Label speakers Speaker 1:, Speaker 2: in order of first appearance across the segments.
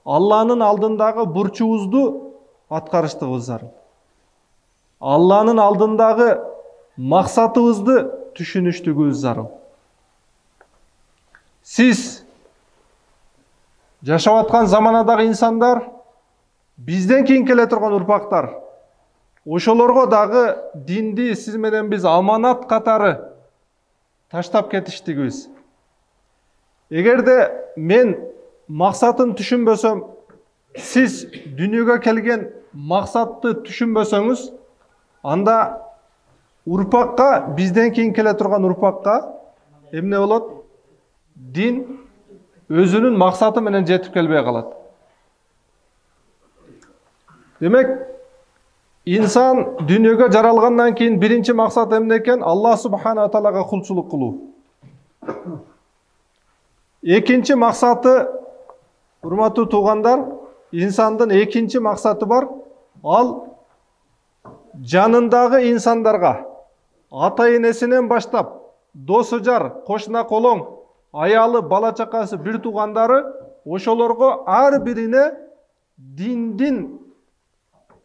Speaker 1: Алланын алдындагы бурчубузду аткарыштыгыбыз зарыл. Алланын алдындагы максатыбызды түшүнүштүгүбүз зарыл. Сиз жашап аткан заманадагы инсандар, бизден кийин келе турган урпактар, ошолорго дагы динди сиз менен биз аманат катары таштап кетиштигибиз. Эгерде мен максатын түшүнбөсөм, сиз дүйнөгө келген максатты түшүнбөсөңүз, анда урпакка, бизден кийин келе турган урпакка эмне болот? Дин өзүнүн максаты менен жетип келбей калат. Демек, инсан дүйнөгө жаралгандан кийин биринчи максат эмне экен? Алла субхана таалага кулчулук кылуу. Экинчи максаты, урматтуу туугандар, инсандын экинчи максаты бар. Ал жанындагы инсандарга, ата-энесинен баштап, досу жар, кошуна колоң, аялы, бала чакасы, бир туугандары, ошолорго ар бирине диндин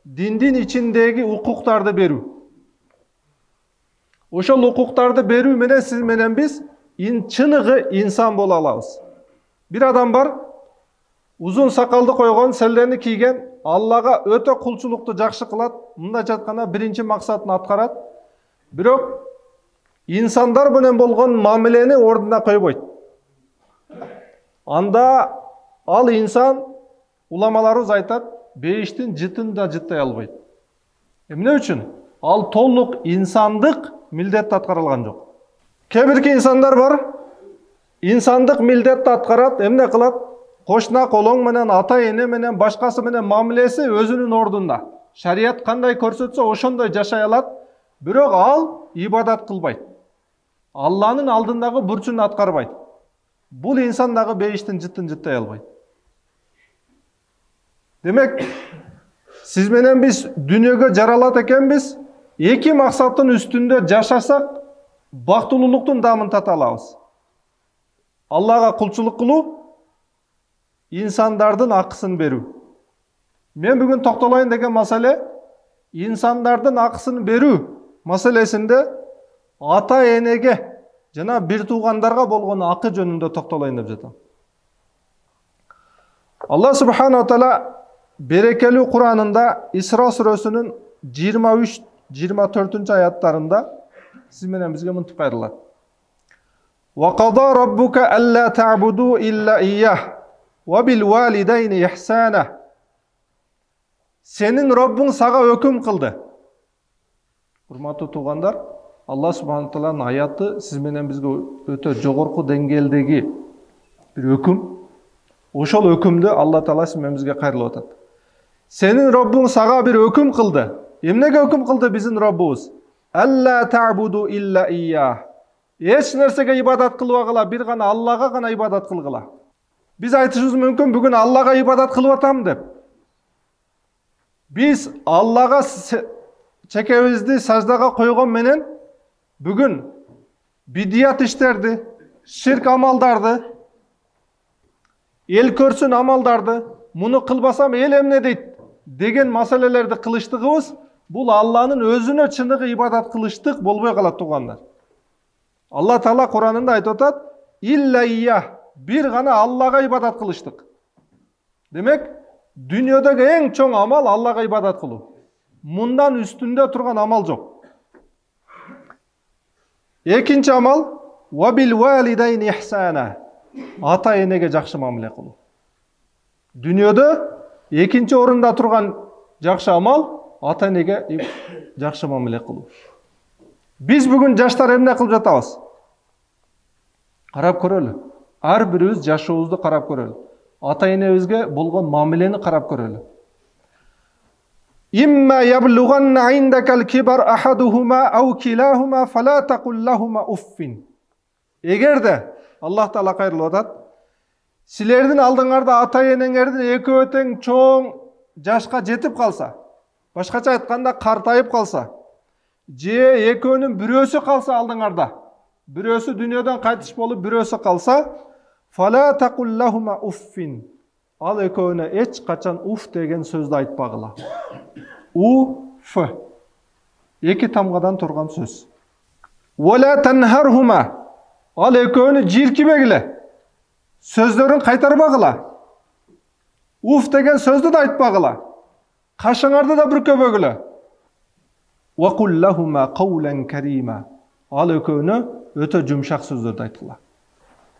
Speaker 1: ичиндеги укуктарды берүү. Ошол укуктарды берүү менен сиз менен биз чыныгы инсан боло алабыз. Бир адам бар, узун сакалды койгон, селдени кийген, Аллага өтө кулчулукту жакшы кылат, мындайча айтканда биринчи максатын аткарат. Бирок инсандар менен болгон мамилени ордуна койбойт. Анда ал инсан, уламаларыбыз айтат, бейиштин жытын да жыттай албайт. Эмне үчүн? Ал толук инсандык милдетти аткарылган жок. Кээ бирки инсандар бар, инсандык милдетти аткарат, эмне кылат? Кошуна колоң менен, ата-эне менен, башкасы менен мамилеси өзүнүн ордунда. Шарият кандай көрсөтсө, ошондой жашай алат, бирок ал ибадат кылбайт. Алланын алдындагы бурчун аткарбайт. Бул инсан дагы бейиштин жытын жыттай албайт. Демек, сиз менен биз дүйнөгө жаралат экенбиз, эки максаттын үстүндө жашасак, бактылуулуктун дамын тата алабыз. Аллага кулчулук кылуу, инсандардын акысын берүү. Мен бүгүн токтолоюн деген маселе, инсандардын акысын берүү маселесинде ата-энеге жана бир туугандарга болгон акы жөнүндө токтолоюн деп жатам. Алла субхана таала берекелүү Куранында Исра сүрөсүнүн 23-24 аяттарында сиз менен бизге мынтип кайрылат. Wa qada rabbuka alla ta'budu illa iyyah wa bil walidayni ihsana. Сенин Роббуң сага өкүм кылды. Урматтуу туугандар, Алла субхана тааланын аяты сиз менен бизге өтө жогорку деңгээлдеги бир өкүм. Ошол өкүмдү Алла таала сиз менен бизге кайрылып атат. Сенин Роббуң сага бир өкүм кылды. Эмнеге өкүм кылды биздин Роббубуз? Алла ta'budu illa iyyah. Эч нерсеге ибадат кылбагыла, бир гана Аллага гана ибадат кылгыла. Биз айтышыбыз мүмкүн, бүгүн Аллага ибадат кылып атам деп. Биз Аллага чекебизди саждага койгон менен бүгүн бидият иштерди, ширк амалдарды, эл көрсүн амалдарды, муну кылбасам эл эмне дейт деген маселелерди кылыштыгыбыз, бул Алланын өзүнө чыныгы ибадат кылыштык болбой калат туугандар. Алла Таала Куранында айтып атат: "Илля ия", бир гана Аллага ибадат кылыштык. Демек, дүйнөдөгү эң чоң амал Аллага ибадат кылуу. Мындан үстүндө турган амал жок. Экинчи амал "Ва бил валидайни ихсана", ата-энеге жакшы мамиле кылуу. Дүйнөдө экинчи орунда турган жакшы амал ата-энеге жакшы мамиле кылуу. Биз бүгүн жаштар эмне кылып жатабыз? Карап көрөлү. Ар бирибиз жашообузду карап көрөлү. Ата-энебизге болгон мамилени карап көрөлү. Имма яблуганна индакал кибар ахадухума ау килахума фала тaqul lahuma уффин. Эгерде Аллах Таала кайрылып атат, силердин алдыңарда ата-энеңердин экөө тең чоң жашка жетип калса, башкача айтканда картайып калса, же экөөнүн бирөөсү калса алдыңарда, бирөөсү дүйнөдөн кайтыш болуп бирөөсү калса, фала тaqul lahuma уффин. ал экөөнө эч качан уф деген сөздү айтпагыла. Уф. Эки тамгадан турган сөз. Вала танхархума. Ал экөөнү жиркибегиле. Сөздөрүн кайтарбагыла. Уф деген сөздү да айтпагыла. Кашыңарды да бүркөбөгүлө. Ва кул лахума каулан карима. Ал экөөнө өтө жумшак сөздөрдү айткыла.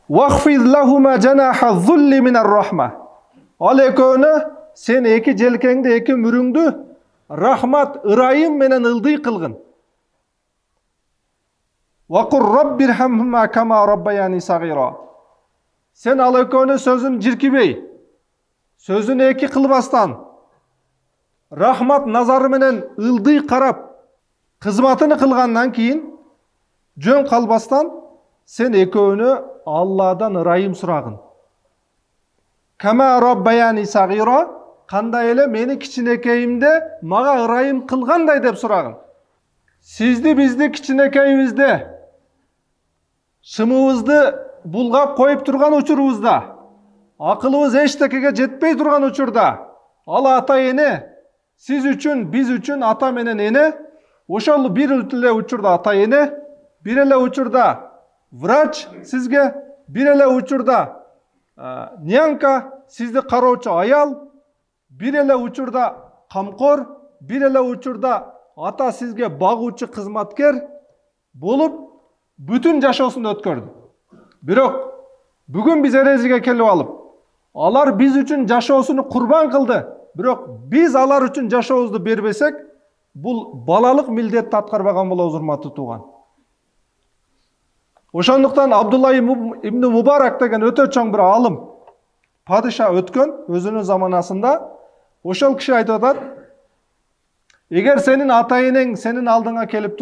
Speaker 1: Вахфид лахума жанаха зулли минар рахма. Ал экөөнө сен эки желкеңди, эки мүрүңдү рахмат, ырайым менен ылдый кылгын. Ва кур раббирхамхума кама раббаяни сагира. Сен ал экөөнө сөзүн жиркибей, сөзүн эки кылбастан, рахмат назары менен ылдый карап, кызматыны кылгандан кийин жөн калбастан сен экөөнө Алладан ырайым сурагын. Кама раббаяни сагира, кандай эле мени кичинекейимде мага ырайым кылгандай деп сурагын. Сизди бизди кичинекейибизде шымыбызды булгап коюп турган учурубузда, акылыбыз эчтекеге жетпей турган учурда, ал ата эне сиз үчүн, биз үчүн ата менен эне, ошол бир эле учурда ата эне, бир эле учурда врач сизге, бир эле учурда нянка сизди кароочу аял, бир эле учурда камкор, бир эле учурда ата сизге багуучу кызматкер болуп бүтүн жашоосунду өткөрдү. Бирок бүгүн биз эрежеге келип алып, алар биз үчүн жашоосуну курбан кылды. Бирок биз алар үчүн жашообузду бербесек, бул балалык милдетти аткарбаган болобуз, урматтуу тууган. Ошондуктан Абдулла ибн Мубарак деген өтө чоң бир алым, падыша өткөн өзүнүн заманасында, ошол киши айтып атат: эгер сенин ата энең сенин алдыңа келип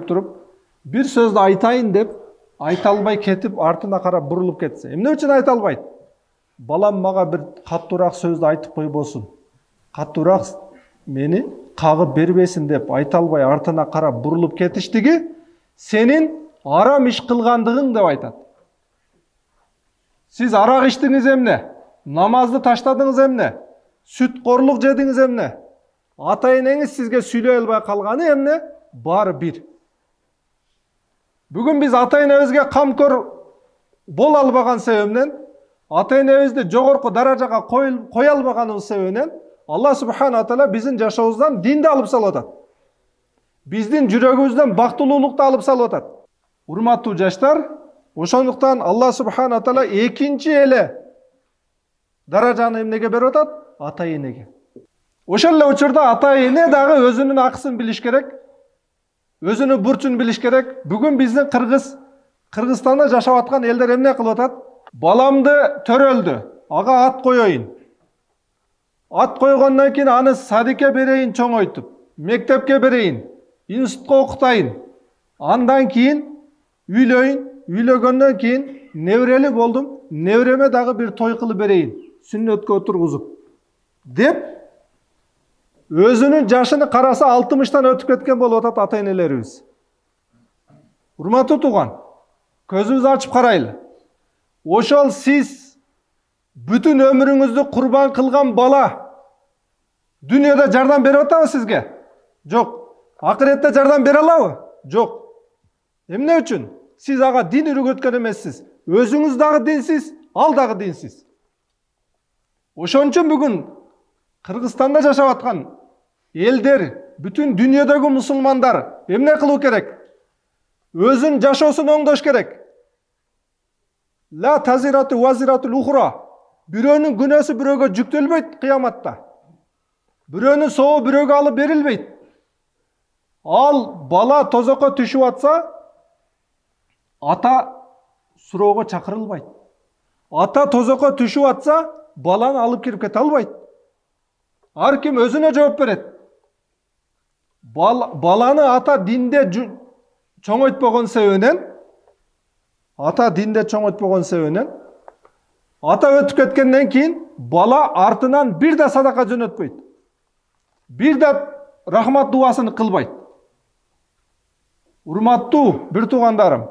Speaker 1: туруп, бир сөздү айтайын деп айта албай кетип, артына карап бурулуп кетсе, эмне үчүн айта албайт? Балам мага бир каттуураак сөздү айтып койбосун, каттуураак мени кагып бербесин деп айта албай артына карап бурулуп кетиштиги сенин арам иш кылгандыгың деп айтат. Сиз арак иштиңиз эмне? Намазды таштадыңыз эмне? Сүткорлук жедиңиз эмне? Ата энеңиз сизге сүйлөй албай калганы эмне? Баары бир. Бүгүн биз ата энебизге камкор боло албаган себебинен, ата энебизди жогорку даражага кое албаганыбыз себебинен Алла субхана таала биздин жашообуздан динди алып салып атат. Биздин жүрөгүбүздөн бактылуулукту алып салып атат. Урматтуу жаштар, ошондуктан Алла субхана таала экинчи эле даражаны эмнеге берип атат? Ата энеге. Ошол эле учурда ата эне дагы өзүнүн акысын билиш керек, өзүнүн бурчун билиш керек. Бүгүн биздин Кыргызстанда жашап аткан элдер эмне кылып атат? Баламды төрөлдү, ага ат коеюн. Ат койгондон кийин аны садикке берейин чоңойтуп, мектепке берейин, институтка окутайын. Андан кийин үйлөйүн, үйлөгөндөн кийин неберели болдум, небереме дагы бир той кылып берейин, сүннөткө отургузуп. Деп өзүнүн жашыны караса 60-тан өтүп кеткен болуп атат ата энелерибиз. Урматтуу тууган, көзүбүздү ачып карайлы. Ошол сиз бүтүн өмүрүңүздү курбан кылган бала дүйнөдө жардам берип атабы сизге? Жок. Акыретте жардам бере алабы? Жок. Эмне үчүн? Сиз ага дин үйрөткөн эмессиз. Өзүңүз дагы динсиз, ал дагы динсиз. Ошон үчүн бүгүн Кыргызстанда жашап аткан элдер, бүтүн дүйнөдөгү мусулмандар эмне кылуу керек? Өзүн жашоосун оңдош керек. Ла тазирату вазиратул ухра. Бирөөнүн күнөөсү бирөөгө жүктөлбөйт кыяматта. Бирөөнүн сообу бирөөгө алып берилбейт. Ал бала тозокко түшүп атса, ата суроого чакырылбайт. Ата тозокко түшүп атса, баланы алып кирип кете албайт. Ар ким өзүнө жооп берет. Баланы ата динде чоңойтпогон себебинен, ата өтүп кеткенден кийин бала артынан бир да садака жөнөтпөйт. Бир да рахмат дуасын кылбайт. Урматтуу бир туугандарым,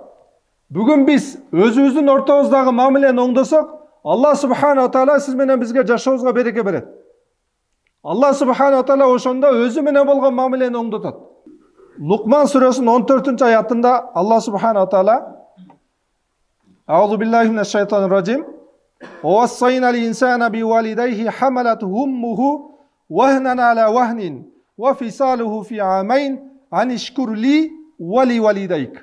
Speaker 1: Бүгін біз өзіміздің ортамыздағы мамилени оңдосок, Алла субхана таала сиз менен бизге жашообузга береке берет. Алла субхана таала ошондо өзү менен болгон мамилени оңдотот. Лукман сүрөсүнүн 14-аятында Алла субхана таала Аузу биллахи минеш шайтанир раджим. وَوَصَّيْنَا الْإِنسَانَ بِوَالِدَيْهِ حَمَلَتْهُ أُمُّهُ وَهْنًا عَلَى وَهْنٍ وَفِصَالُهُ فِي عَامَيْنِ أَنِ اشْكُرْ لِي وَلِوَالِدَيْكَ.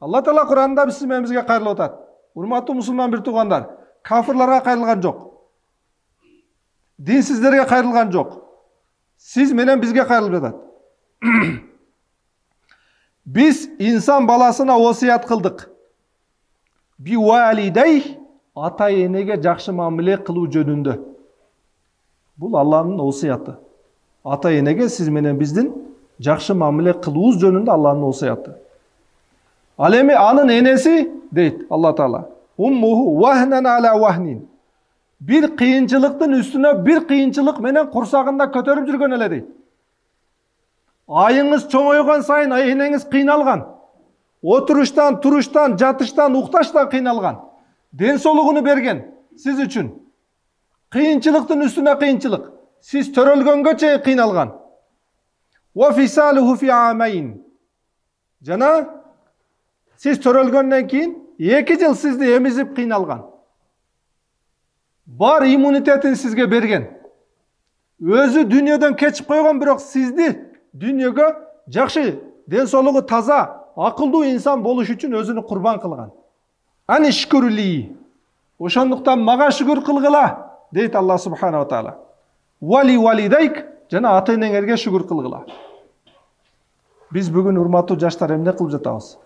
Speaker 1: Allah Teala Kur'an'da biz sizimizge kayırılıp atat. Urmatlı Müslüman bir tuğanlar. Kafirlara kayırılgan yok. Dinsizlerge kayırılgan yok. Siz menen bizge kayırılıp atat. Biz insan balasına vasiyat kıldık. Bi valideyh ata enege жақшы мамиле кылуу жөнүндө. Бул Алланын осуяты. Ата энеге сиз менен биздин жақшы мамиле кылуубуз жөнүндө Алланын осуяты. Ал эми анын энеси дейт Алла Таала. Уммуху вахнан ала вахнин. Bir кыйынчылыктын үстүнө bir кыйынчылык менен курсагында көтөрүп жүргөн эле дейт. Айыңыз чоңойгон сайын энеңиз кыйналган. Отуруштан, туруштан, жатыштан, укташтан кыйналган. Den solugunu bergen siz üçün. Kıyınçılıktın üstüne kıyınçılık. Siz törölgөнгө чейин kıynalgan. Wa fisaluhu fi amayn. Jana siz törölgönden keyin 2 yıl sizdi emizip kıynalgan. Bar immunitetin sizge bergen. Özü dünyadan keçip koygan, bирок sizdi dünyaga жақшы, den solugu taza, akıllı insan boluş üçün özünü kurban kılgan. Ani şükürli. Oşonluktan maga şükür kılgıla deyt Allah subhanahu wa ta'ala. Vali validayk jana ata enеңерге şükür kılgıla. Biz bugün urmаттуу жаштар эмне кылып жатабыз?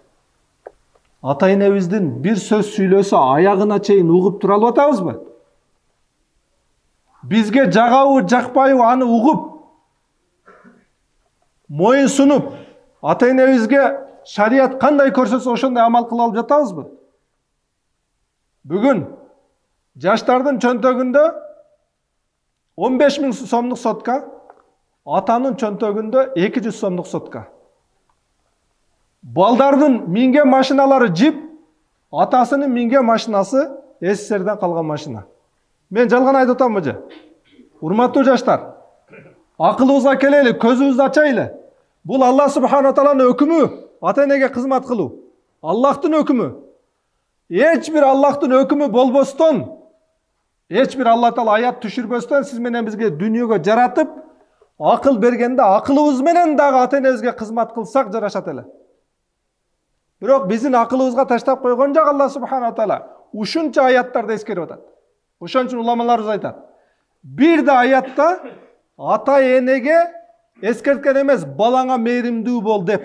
Speaker 1: Ата энебиздин bir söz сүйлөсө аягына чейин угуп тура алып атабызбы? Bizge жагабы, жакпайбы аны угуп, моюн сунуп, ата энебизге шарият кандай көрсөтсө ошондой амал кыла алып жатабызбы? Бүгін жаштардын чөнтөгүндө 15.000 сомдук сотка, атанын чөнтөгүндө 200 сомдук сотка. Балдардын минген машиналары джип, атасынын минген машинасы СССРден калган машина. Мен жалган айтып атамбы же? Урматтуу жаштар, акылыбызга келели, көзүбүздү ачайлы. Бул Алла субхана тааланын өкүмү, ата энеге кызмат кылуу. Аллахтын өкүмү. Hiç bir Allah'tın hükmü bolboston, hiç bir Allah Teala ayat düşürбөстөн siz menen bizge dünyoga jaratıp, akıl bergende akılыбыз менен дагы ата энебизге кызмат кылсак жарашат эле. Бирок биздин акылыбызга таштап койгон жок Алла субхана таала. Ушунча аяттарда эскерип атат. Ошон үчүн уламаларыбыз айтат. Bir de ayatta ата энеге эскерткен эмес, балаңа мээримдүү бол деп.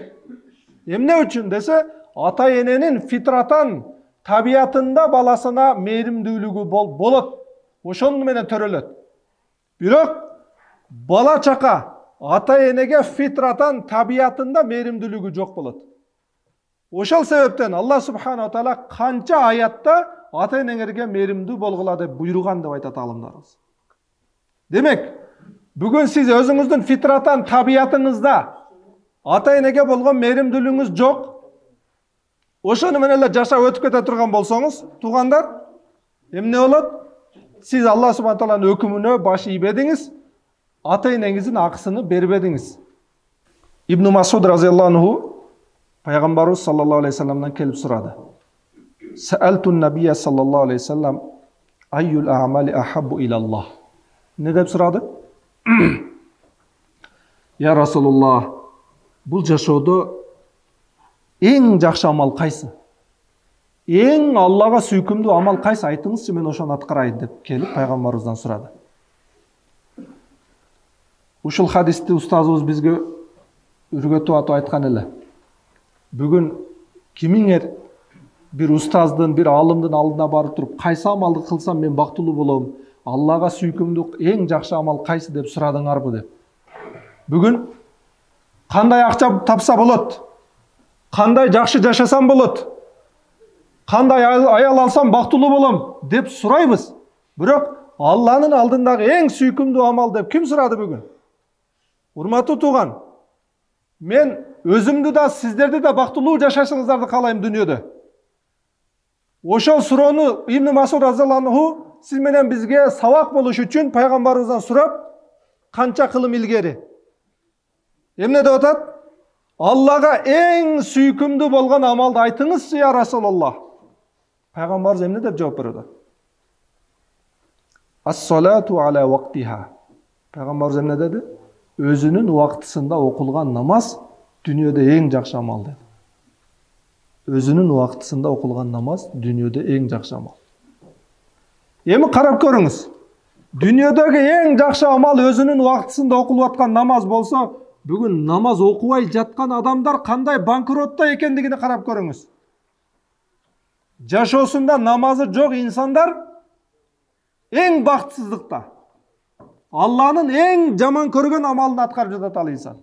Speaker 1: Эмне үчүн десе, ата эненин фитрatan tabiatında balasına meyrimdүүлүгү болот. Ошону менен төрөлөт. Бирок бала чака ата энеге фитрatan tabiatında meyrimdүүлүгү жок болот. Ошол себептен Алла субхана таала канча аятта ата энеңерге мейримдүү болгула деп буйруган деп айтат алымдарыбыз. Демек, бүгүн сиз өзүңүздүн фитрatan tabiatыңызда ата энеге болгон мейримдүүлүгүңүз жок. Ошону менен эле жашап өтүп кете турган болсоңуз, туугандар, эмне болот? Сиз Алла субхана тааланын өкүмүнө баш ийбедиңиз, ата энеңиздин акысыны бербедиңиз. Ибн Масуд разияллаху анху пайгамбарыбыз саллаллаху алейхи саламдан келип сурады. Саалтун набия саллаллаху алейхи салам айюл а'мали ахаббу илаллах. Не деп сурады? Я Расулуллах, бул жашоодо эң жакшы амал кайсы? Эң Аллага сүйкүмдүү амал кайсы? Айтыңызчы, мен ошону аткарайын деп келип пайгамбарыбыздан сурады. Ушул хадисти устазыбыз бизге үргөтүп атып айткан эле. Бүгүн кимиңер bir ustazdın, bir alımdın алдына барып туруп, кайсы амалды кылсам мен бактылуу болом, Аллага сүйкүмдүү эң жакшы амал кайсы деп сурадыңарбы деп. Бүгүн кандай акча тапса болот? Кандай жакшы жашасам болот? Кандай аял алсам бактылуу болом деп сурайбыз. Бирок Алланын алдындагы эң сүйкүмдүү амал деп ким сурады бүгүн? Урматтуу тууган, мен өзүмдү да, сиздерди да бактылуу жашашыңыздарды каалайм дүйнөдө. Ошол суроону Ибн Масуд разияллаху анху сиз менен бизге сабак болуш үчүн пайгамбарыбыздан сурап, канча кылым илгери. Эмне деп атат? Аллага эң сүйкүмдүү болгон амалды айтыңызчы, я Расулаллах. Пайгамбарыбыз эмне деп жооп берди? Ас-салату аля вактиха. Пайгамбарыбыз эмне деди? Өзүнүн убактысында окулган намаз дүйнөдө эң жакшы амал деди. Өзүнүн убактысында окулган намаз дүйнөдө эң жакшы амал. Эми карап көрүңүз. Дүйнөдөгү эң жакшы амал өзүнүн убактысында окулуп аткан намаз болсо, бүгүн намаз окубай жаткан адамдар кандай банкротто экендигини карап көрүңүз. Жашоосунда намазы жок инсандар эң бактысыздыкта. Алланын эң жаман көргөн амалын аткарып жатат ал инсан.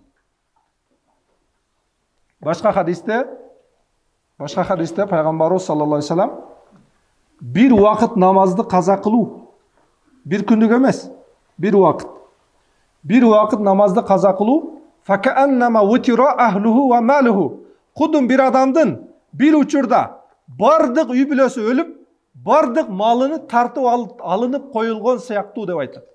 Speaker 1: Башка хадисте пайгамбарыбыз саллаллаху алейхи вассалам бир убакыт намазды каза кылуу, бир күндүк эмес, бир убакыт намазды каза кылуу, факааннама утира ахлуху ва малуху. Кудум бир адамдын бир учурда бардык үй бүлөсү өлүп, бардык малыны тартып алынып коюлгон сыяктуу деп айтат.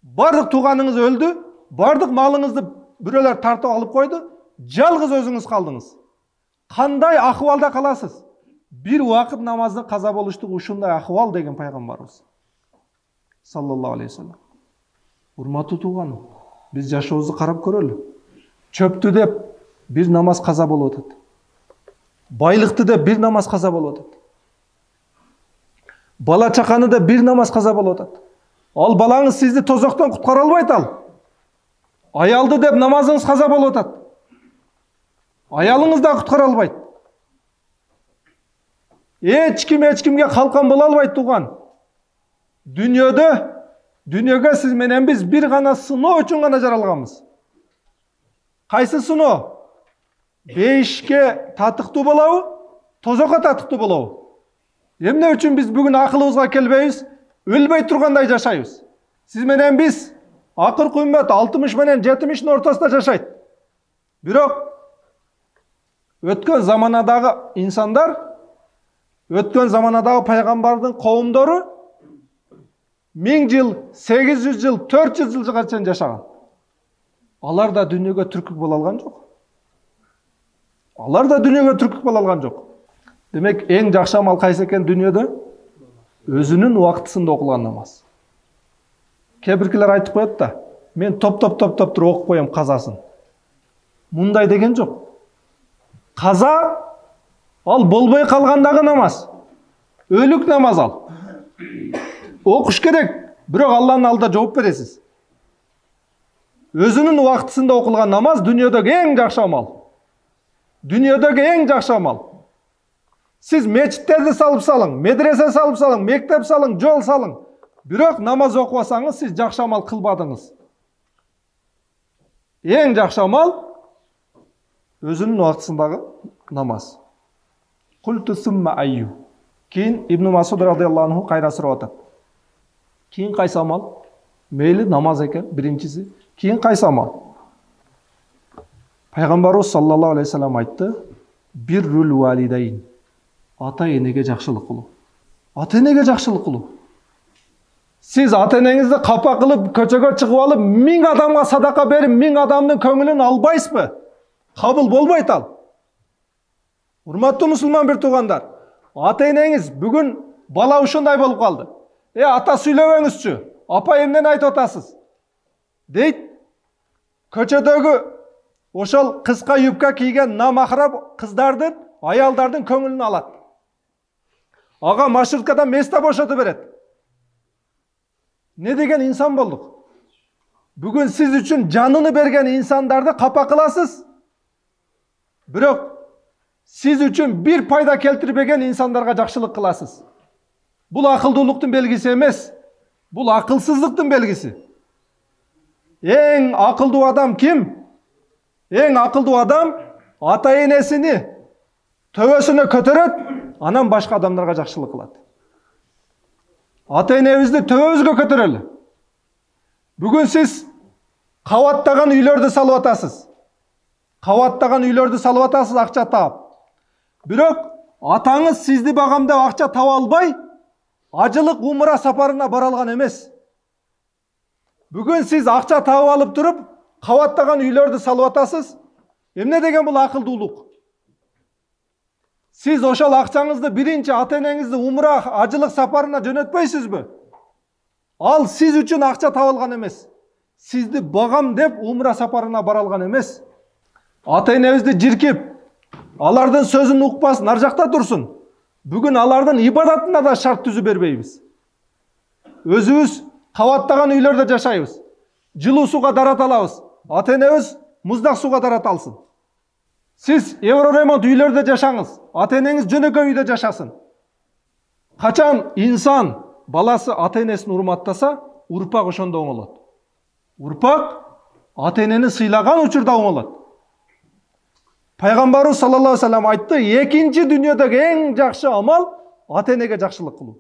Speaker 1: Бардык тууганыңыз өлдү, бардык малыңызды бирөөлөр тартып алып койду, жалгыз өзүңүз калдыңыз. Кандай акыбалда каласыз? Бир убакыт намазды каза болуштук ушундай акыбал деген пайгамбарыбыз саллаллаху алейхи вассалам. Урматтуу тууганым, биз жашообузду карап көрөлү. Чөптү деп бир намаз каза болуп атат. Байлыкты деп бир намаз каза болуп атат. Бала чаканы деп бир намаз каза болуп атат. Ал балаңыз сизди тозоктон куткара албайт ал. Аялды деп намазыңыз каза болуп атат. Аялыңыз да куткара албайт. Эч кимге калкан боло албайт тууган. Дүйнөгө сиз менен биз бир гана сыноо үчүн гана жаралганбыз. Кайсы сыноо? Бейишке татыктуу болобу, тозокко татыктуу болобу? Эмне үчүн биз бүгүн акылыбызга келбейбиз, өлбөй тургандай жашайбыз? Сиз менен биз акыркы үммөт 60 менен 70-ин ортосунда жашайт. Бирок өткөн заманадагы инсандар, өткөн заманадагы пайгамбардын коомдору 1000 жыл, 800 жыл, 400 жылга чейин жашаган. Алар да дүйнөгө түркүк боло алган жок. Демек, эң жакшы амал кайсы экен дүйнөдө? Өзүнүн убактысында окулган намаз. Кээ-биркилер айтып коет да, мен топ туруп окуп коем казасын. Мындай деген жок. Каза ал болбой калгандагы намаз. Өлүк намаз ал. Окуш керек, бирок Алланын алдында жооп бересиз. Өзүнүн убактысында окулган намаз дүйнөдөгү эң жакшы амал. Сиз мечиттерди салып салың, медресе салып салың, мектеп салың, жол салың. Бирок намаз окубасаңыз, сиз жакшы амал кылбадыңыз. Эң жакшы амал өзүнүн убактысындагы намаз. Культу сумма айю. Кийин Ибн Масуд радияллаху анху кайра сурап атат. Кийин кайсы амал? Мейли намаз экен, биринчиси. Кийин кайсы амал? Пайгамбарыбыз саллаллаху алейхи вассалам айтты: биррул валидайн. Ата-энеге жакшылык кылуу. Сиз ата-энеңизди капа кылып, көчөгө чыгып алып, 1000 адамга садака берип, 1000 адамдын көңүлүн албайсызбы? Кабыл болбойт ал. Урматтуу мусулман бир туугандар, ата-энеңиз бүгүн бала ушундай болуп калды. Ата сүйлөбөңүзчү, апа эмнени айтып атасыз? Дейт. Көчөдөгү ошол кыска юбка кийген намахрам кыздардын, аялдардын көңүлүн алат. Ага маршруткада место бошотуп берет. Не деген инсан болдук? Бүгүн сиз үчүн жаныны берген инсандарды капа кыласыз. Бирок сиз үчүн бир пайда келтирбеген инсандарга жакшылык кыласыз. Бул акылдуулуктун белгиси эмес. Бул акылсыздыктын белгиси. Эң акылдуу адам ким? Эң акылдуу адам ата-энесини төбөсүнө көтөрөт, анан башка адамдарга жакшылык кылат. Ата-энебизди төбөбүзгө көтөрөлү. Бүгүн сиз кабаттаган үйлөрдү салып атасыз. Акча таап. Бирок Атаңыз сізді бағамдап ақша таба албай, ажылық умра сапарына бара алған емес. Бүгін сіз ақша тауып алып тұрып, қабаттаған үйлерді салып атасыз. Эмне деген бұл ақылдуулық? Сіз ошол ақчаңызды биринчи ата-энеңизди умра ажылық сапарына жөнөтпөйсүз бі? Ал сіз үчүн ақша таба алган эмес. Сізді бағам деп умра сапарына бара алган эмес. Ата-энебизди жиркип, алардын сөзүн укпасын, ар жакта турсун. Бүгүн алардын ибадатына да шарт түзүп бербейбиз. Өзүбүз кабаттаган үйлөрдө жашайбыз. Жылуу сууга дарата алабыз. Ата-энебиз муздак сууга дарата алсын. Сиз евроремонт үйлөрдө жашаңыз. Ата-энеңиз жөнөкөй үйдө жашасын. Качан инсан баласы ата-энесин урматтаса, урпак ошондо оңолот. Урпак ата-энени сыйлаган учурда оңолот. Пайгамбарыбыз саллаллаху алейхи вассалам айтты, экинчи дүйнөдөгү эң жакшы амал ата-энеге жакшылык кылуу.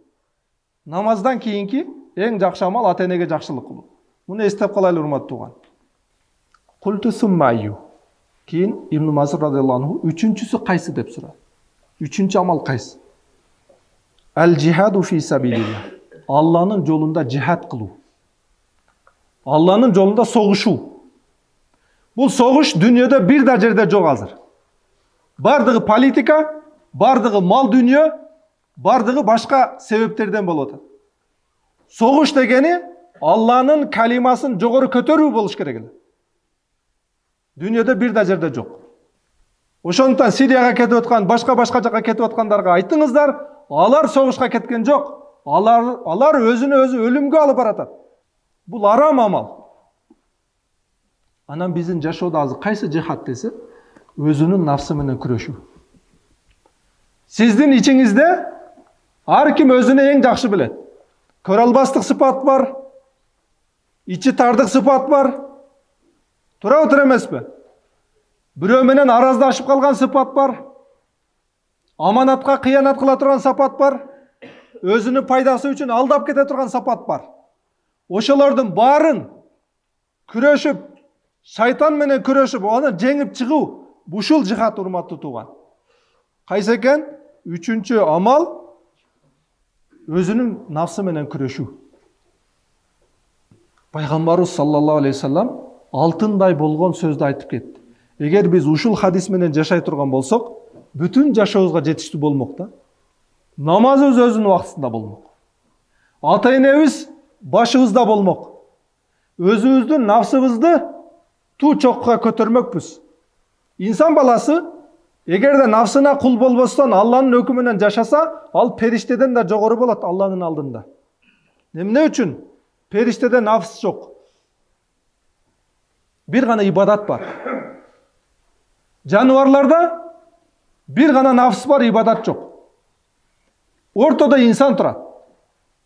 Speaker 1: Намаздан кийинки эң жакшы амал ата-энеге жакшылык кылуу. Муну эстеп калайлы, урматтуу тууган. Культу суммайю. Кийин Ибн Масуд радиаллаху анху үчүнчүсү кайсы деп сурады. Үчүнчү амал кайсы? Ал-жихаду фи сабилилlah. Алланын жолунда жихад кылуу. Алланын жолунда согушуу. Бул согуш дүйнөдө бир да жерде жок азыр. Бардыгы политика, бардыгы мал дүньө, бардыгы башка себептерден болуп атат. Согуш дегени Алланын калимасын жогору көтөрүү болуш керек эле. Дүйнөдө бир да жерде жок. Ошондуктан Сирияга кетип аткан, башка жакка кетип аткандарга айттыңыздар, алар согушка кеткен жок. Алар өзүнө өзү өлүмгө алып баратат. Бул арам амал. Анан биздин жашоодо азыр кайсы жихад десе, өзүнүн нафсы менен күрөшүү. Сиздин ичиңизде ар ким өзүнө эң жакшы билет. Көрө албастык сыпат бар, ичи тардык сыпат бар. Тура отур эмеспи? Бирөө менен араздашып калган сыпат бар. Аманатка кыянат кыла турган сыпат бар. Өзүнүн пайдасы үчүн алдап кете турган сыпат бар. Ошолордун баарын күрөшүп, шайтан менен күрөшүп, аны жеңип чыгуу, ушул жихад, урматтуу тууган. Кайсы экен? Үчүнчү амал өзүнүн нафсы менен күрөшүү. Пайгамбарыбыз саллаллаху алейхи вассалам алтындай болгон сөздү айтып кетти. Эгер биз ушул хадис менен жашай турган болсок, бүтүн жашообузга жетиштүү болмок да. Намазыбыз өзүнүн убактысында болмок. Ата-энебиз башыбызда болмок. Өзүбүздүн нафсыбызды туу чокка көтөрмөкпүз. Инсан баласы эгерде нафсына кул болбостон Алланын өкүмү менен жашаса, ал периштеден да жогору болот Алланын алдында. Эмне үчүн? Периштеде нафс жок. Бир гана ибадат бар. Жаныбарларда бир гана нафс бар, ибадат жок. Ортодо инсан турат.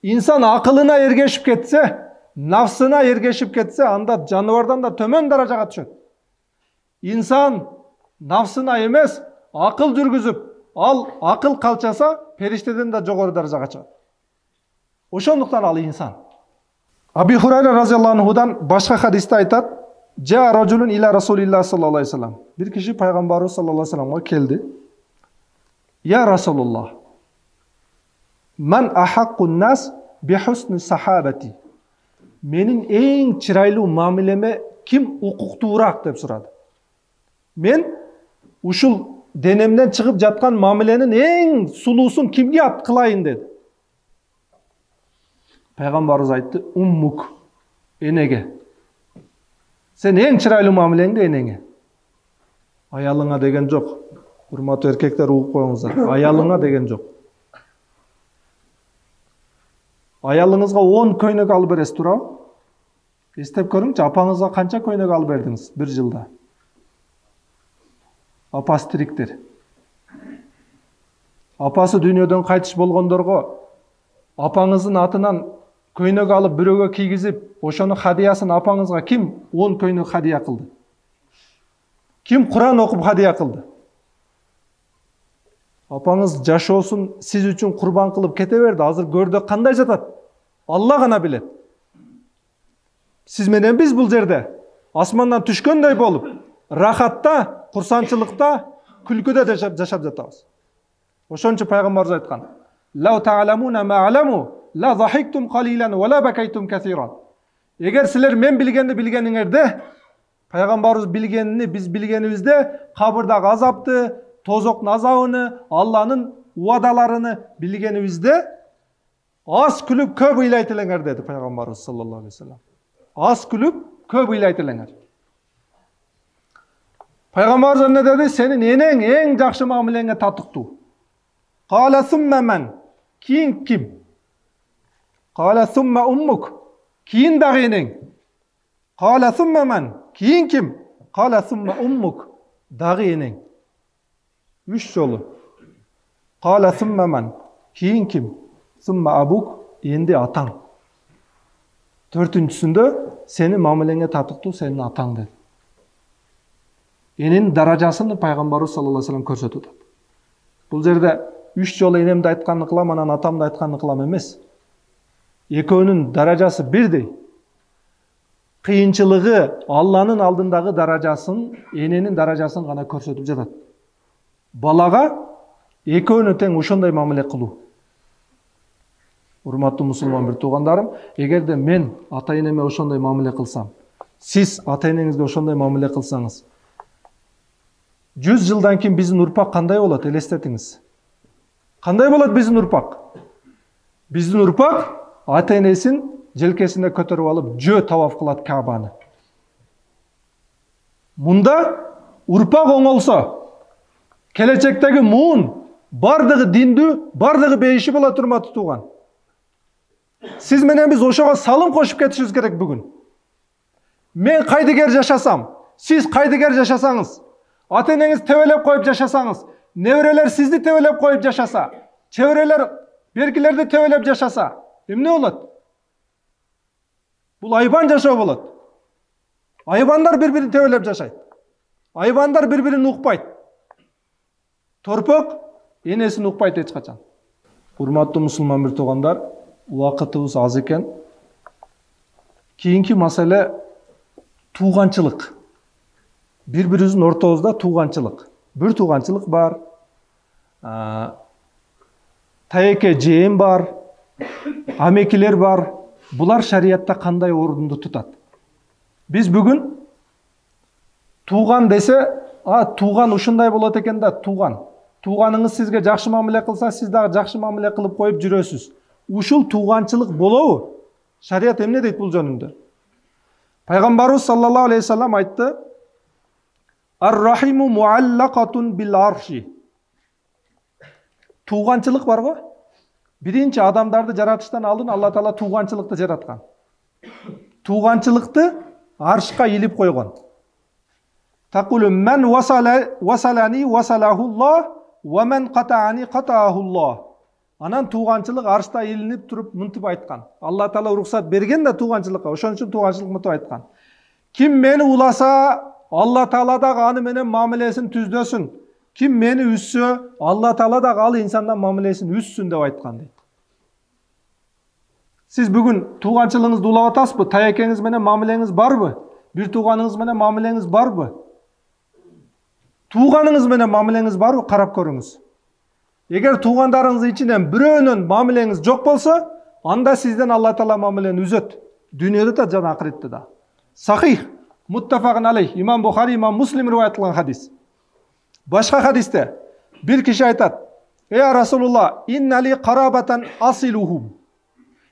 Speaker 1: Инсан акылына эргешип кетсе, нафсына эргешип кетсе, анда жаныбардан да төмөн даражага түшөт. Инсан нафсына эмес, акыл жүргүзүп, ал акыл калчаса, периштеден да жогору даражага чыгат. Ошондуктан ал инсан. Аби Хурайра разияллаху анхудан башка хадисте айтат: "Жа рожулун иля Расулилlah саллаллаху алейхи вассалам." Бир киши пайгамбарыбыз саллаллаху алейхи вассаламга келди. "Я Расулуллах, ман ахаккун нас би хусни сахабати." Менин эң чырайлуу мамилеме ким укуктуураак деп сурады. Мен ушул денемден чыгып жаткан мамиленин эң сулуусун кимге кылайын деди. Пайгамбарыбыз айтты: "Уммук", энеге. Сен эң чырайлуу мамилеңди энеңе. Аялыңа деген жок. Урматтуу эркектер, угуп коюңуздар. Аялыңа деген жок. Аялыңызга 10 көйнөк алып бересиз, туурабы? Эстеп көрүңчү, апаңызга канча көйнөк алып бердиңиз бир жылда? Апасы тириктер. Апасы дүйнөдөн кайтыш болгондорго апаңыздын атынан көйнөк алып бирөөгө кийгизип, ошону хадиясын апаңызга ким 10 көйнөк хадия кылды? Ким Куран окуп хадия кылды? Апаңыз жашоосун сиз үчүн курбан кылып кете берди. Азыр көрдө кандай жатат? Алла гана билет. Сиз менен биз бул жерде асмандан түшкөндөй болуп, рахатта, курсанчылыкта, күлкүдө жашап жатабыз. Ошон үчүн пайгамбарыбыз айткан: "Лау та'ламуна ма а'ламу, ла захиктум қалилан ва ла бакайтум касиран." Эгер силер мен билгенди билгениңерде, пайгамбарыбыз билгенini биз билгенибизде, кабырдагы азапты, тозоктун азабыны, Алланын уадаларыны билгенибизде, аз күлүп көп ыйлайт элеңер деди пайгамбарыбыз саллаллаху алейхи вассалам. Аз күлүп көп ыйлайт элеңер. Пайгамбарыбыз эмне деди? Сенин эң жакшы мамилеңе татыктуу. Кала сумма ман? Кийин ким? Кала сумма уммук? Кийин дагы энең. Кала сумма ман? Кийин ким? Кала сумма уммук? Дагы энең. 3 жолу. Кала сумма ман? Кийин ким? Сумма абук? Энди атаң. 4-үнчүсүндө сенин мамилеңе татыктуу сенин атаң деди. Эненин даражасын пайгамбарыбыз саллаллаху алейхи вассалам көрсөтүп атат. Бул жерде 3 жолу энемди айтканды кылам, анан атамды айтканды кылам эмес. Экөөнүн даражасы бирдей. Кыйынчылыгы Алланын алдындагы даражасын, эненин даражасын гана көрсөтүп жатат. Балага экөөнү тең ошондой мамиле кылуу. Урматтуу мусулман бир туугандарым, эгерде мен ата-энеме ошондой мамиле кылсам, сиз ата-энеңизге ошондой мамиле кылсаңыз, 100 жылдан кийин биздин урпак кандай болот? Элестетиңиз. Кандай болот биздин урпак? Биздин урпак ата-энесин желкесинде көтөрүп алып, жөө таваф кылат Каабаны. Мында урпак оңолсо, келечектеги муун бардыгы диндүү, бардыгы бейиши болот, урматтуу тууган. Сиз менен биз ошого салым кошуп кетишибиз керек бүгүн. Мен кайдыгер жашасам, сиз кайдыгер жашасаңыз, ата-энеңиз тебелеп коюп жашасаңыз, неберелер сизди тебелеп коюп жашаса, чеберелер беркилерди тебелеп жашаса, эмне болот? Бул айбан жашоо болот. Айбандар бири-бирин тебелеп жашайт. Айбандар бири-бирин укпайт. Торпок энесин укпайт эч качан. Урматтуу мусулман бир туугандар, убакытыбыз аз экен. Кийинки маселе тууганчылык. Бири-бирибиздин ортобузда тууганчылык. Бир тууганчылык бар. Тайеке жээм бар. Амекилер бар. Булар шариятта кандай орунду тутат? Биз бүгүн тууган десе, тууган ушундай болот экен да, тууган. Тууганыңыз сизге жакшы мамиле кылса, сиз дагы жакшы мамиле кылып коюп жүрөсүз. Ушул тууганчылык болобу? Шарият эмне дейт бул жөнүндө? Пайгамбарыбыз саллаллаху алейхи вассалам айтты: "Ар-рахиму муаллакатун бил арши." Тууганчылык бар го? Биринчи адамдарды жаратыштан алдын Алла Таала тууганчылыкты жараткан. Тууганчылыкты аршка илип койгон. Тaqulu man wasalani wasalahullah wa man qata'ani qata'ahullah. Анан тууганчылык аршта илинип туруп мынтип айткан. Алла Таала уруксат берген да тууганчылыкка, ошон үчүн тууганчылык мынтип айткан. Ким мени уласа, Алла Таала дагы аны менен мамилесин түздөсүн. Ким мени үссө, Алла Таала дагы ал инсандан мамилесин үссүн деп айткан дейт. Сиз бүгүн тууганчылыгыңызды улап атасызбы? Таекеңиз менен мамилеңиз барбы? Бир тууганыңыз менен мамилеңиз барбы? Тууганыңыз менен мамилеңиз барбы? Карап көрүңүз. Эгер туугандарыңыздын ичинен бирөөнүн мамилеңиз жок болсо, анда сизден Алла Таала мамилени үзөт. Дүйнөдө да жана акыретте да. Сахих, муттафакун алейх. Имам Бухари, Имам Муслим риваят кылган хадис. Башка хадисте бир киши айтат: "Эй Расулулла, иннали карабатан асилухум."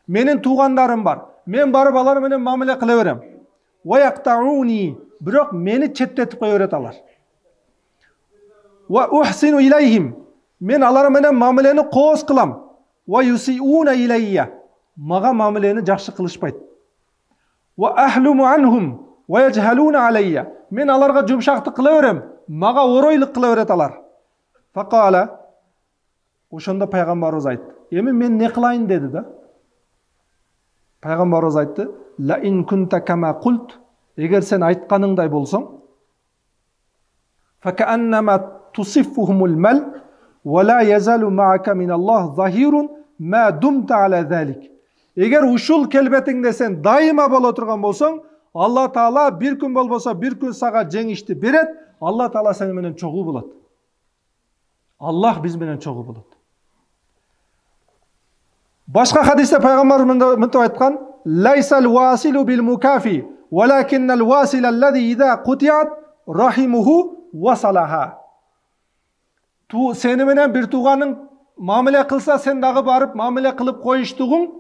Speaker 1: Менин туугандарым бар. Мен барып алар менен мамиле кыла берем. Ва яктауни, бирок мени четтетип кое берет алар. Ва ухсину илейхим, мен алар менен мамилени кооз кылам. Ва юсиуна илейя, мага мамилени жакшы кылышпайт. Ва ахлуму анхум ва яжхалуна алейя, мен аларга жумшактык кыла берем, мага оройлук кыла берет алар. Факала, ошондо пайгамбарыбыз айтты: "Эми мен не кылайын?" деди да. Пайгамбарыбыз айтты: "Ла ин кунта кама култ", эгер сен айтканыңдай болсоң, факааннама тусиффухумул мал ва ла язалу маака миналлах захирун ма думта ала залик. Эгер ушул келбетиңде сен дайыма боло турган болсоң, Алла Таала бир күн болбосо бир күн сага жеңишти берет, Алла Таала сени менен чогуу болот. Аллах биз менен чогуу болот. Башка хадисте пайгамбар мынтип айткан: "Лайсал василу бил мукафи, валакиннал васил аллази иза кутият рахимуху васалаха." Сени менен бир тууганың мамиле кылса, сен дагы барып мамиле кылып коюштугуң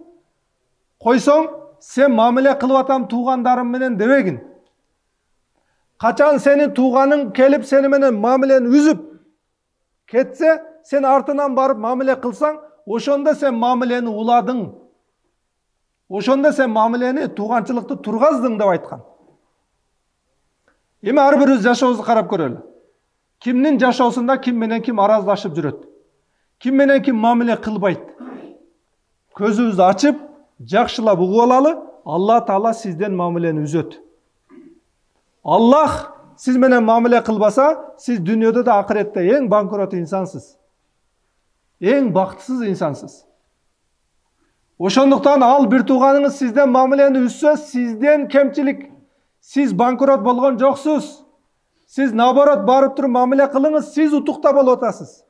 Speaker 1: койсоң, сен мамиле кылып атам туугандарым менен дебегин. Качан сенин тууганың келип сени менен мамилени үзүп кетсе, сен артынан барып мамиле кылсаң, ошондо сен мамилени уладың. Ошондо сен мамилени, тууганчылыкты тургаздың деп айткан. Эми ар бирибиз жашообузду карап көрөлү. Кимдин жашоосунда ким менен ким араздашып жүрөт? Ким менен ким мамиле кылбайт? Көзүбүздү ачып, жакшылап угуп алалы, Алла Таала сизден мамилени үзөт. Аллах сиз менен мамиле кылбаса, сиз дүйнөдө да акыретте эң банкрот инсансыз. Эң бактысыз инсансыз. Ошондуктан ал бир тууганыңыз сизден мамилени үзсө, сизден кемчилик, сиз банкрот болгон жоксуз. Сиз наоборот барып туруп мамиле кылыңыз, сиз утукта болуп атасыз.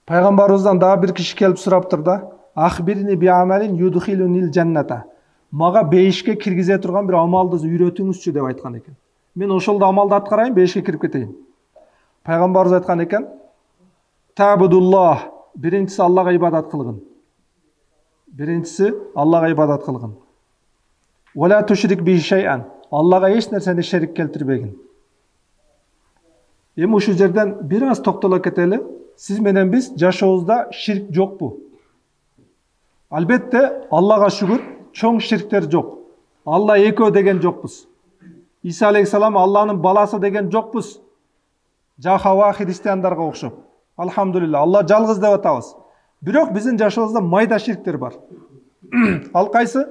Speaker 1: Пайгамбарыбыздан дагы бир киши келип сураптыр да: "Ахбирни би амалин юдхилунил жанната." Мага бейишке киргизе турган бир амалды үйрөтүңүзчү деп айткан экен. Мен ошолду амалды аткарайын, бейишке кирип кетейин. Пайгамбарыбыз айткан экен: "Табудуллах", биринчиси Аллага ибадат кылгын. Биринчиси Аллага ибадат кылгын. "Вала тушрик би шай'ан", Аллага эч нерсени шерик келтирбегин. Эми ушул жерден бир аз токтоло кетели. Сиз менен биз жашообузда ширк жокпу? Албетте, Аллага шүгүр, чоң ширктер жок. Алла экөө деген жокпуз. Иса алейхиссалам Алланын баласы деген жокпуз. Жахава христиандарга окшоп. Алхамдулилла, Алла жалгыз деп атабыз. Бирок биздин жашообузда майда ширктер бар. Ал кайсы?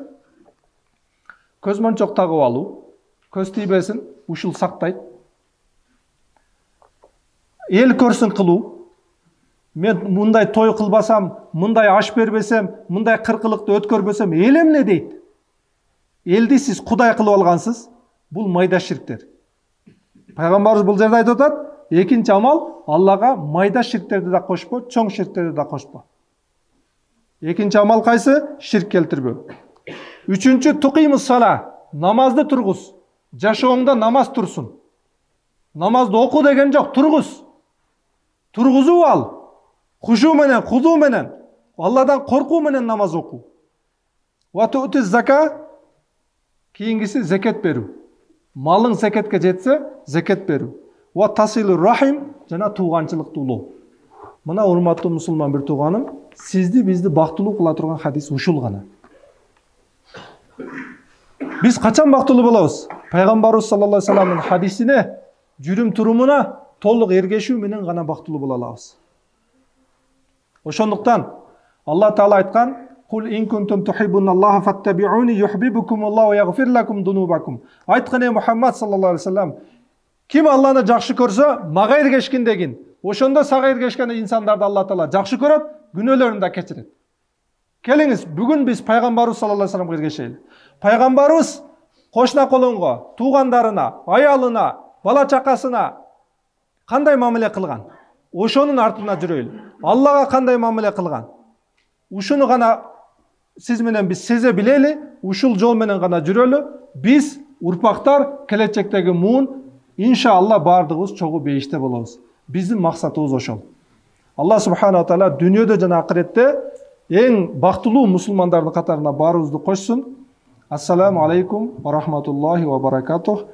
Speaker 1: Көз мончок тагып алуу, көз тийбесин, ушул сактайт. Эл көрсүн кылуу. Мен мындай той кылбасам, мындай аш бербесем, мындай кыркылыкты өткөрбөсөм, эл эмне дейт? Элди сиз кудай кылып алгансыз. Бул майда ширктер. Пайгамбарыбыз бул жерде айтып атат: экинчи амал, Аллага майда ширктерди да кошпо, чоң ширктерди да кошпо. Экинчи амал кайсы? Ширк келтирбөө. Үчүнчү, туқимус сала, намазды тургуз. Жашооңдо намаз турсун. Намазды оку деген жок, тургуз. Тургузуп ал. Хушу менен, куду менен, Алладан коркуу менен намаз окуу. Ва ту'ти зака, кийингиси закат берүү. Малың закатка жетсе, закат берүү. Ва тасилу рахим, жана тууганчылыкты улоо. Мына урматтуу мусулман бир тууганым, сизди бизди бактылуу кыла турган хадис ушул гана. Биз качан бактылуу болобуз? Пайгамбарыбыз саллаллаху алейхи вассаламдын хадисине, жүрүм турумуна толук эргешүү менен гана бактылуу боло алабыз. Ошондуктан Алла Таала айткан: "Кул ин кунтум тухиббуналлаха фаттабиуни юхиббукумуллаху ва ягфир лакум дунубакум." Айткан Мухаммад саллаллаху алейхи вассалам: "Ким Алланы жакшы көрсө, мага эргешкин дегин. Ошондо сага эргешкен инсандарды Алла Таала жакшы көрөт, күнөөлөрүн да кечирет." Келиңиз, бүгүн биз пайгамбарыбыз саллаллаху алейхи вассаламга эргешели. Пайгамбарыбыз кошуна колонго, туугандарына, аялына, бала чакасына кандай мамиле кылган? Ошонун артына жүрөйлү. Аллага кандай мамиле кылган? Ушуну гана сиз менен биз сезе билели, ушул жол менен гана жүрөлү. Биз урпактар келечектеги муун иншалла бардыгыбыз чогуу бейиште болобуз. Биздин максатыбыз ошол. Алла субхана ва таала дүйнөдө жана акыретте эң бактылуу мусулмандардын катарына баарыбызды кошсун. Ассаламу алейкум ва рахматуллахи ва баракатух.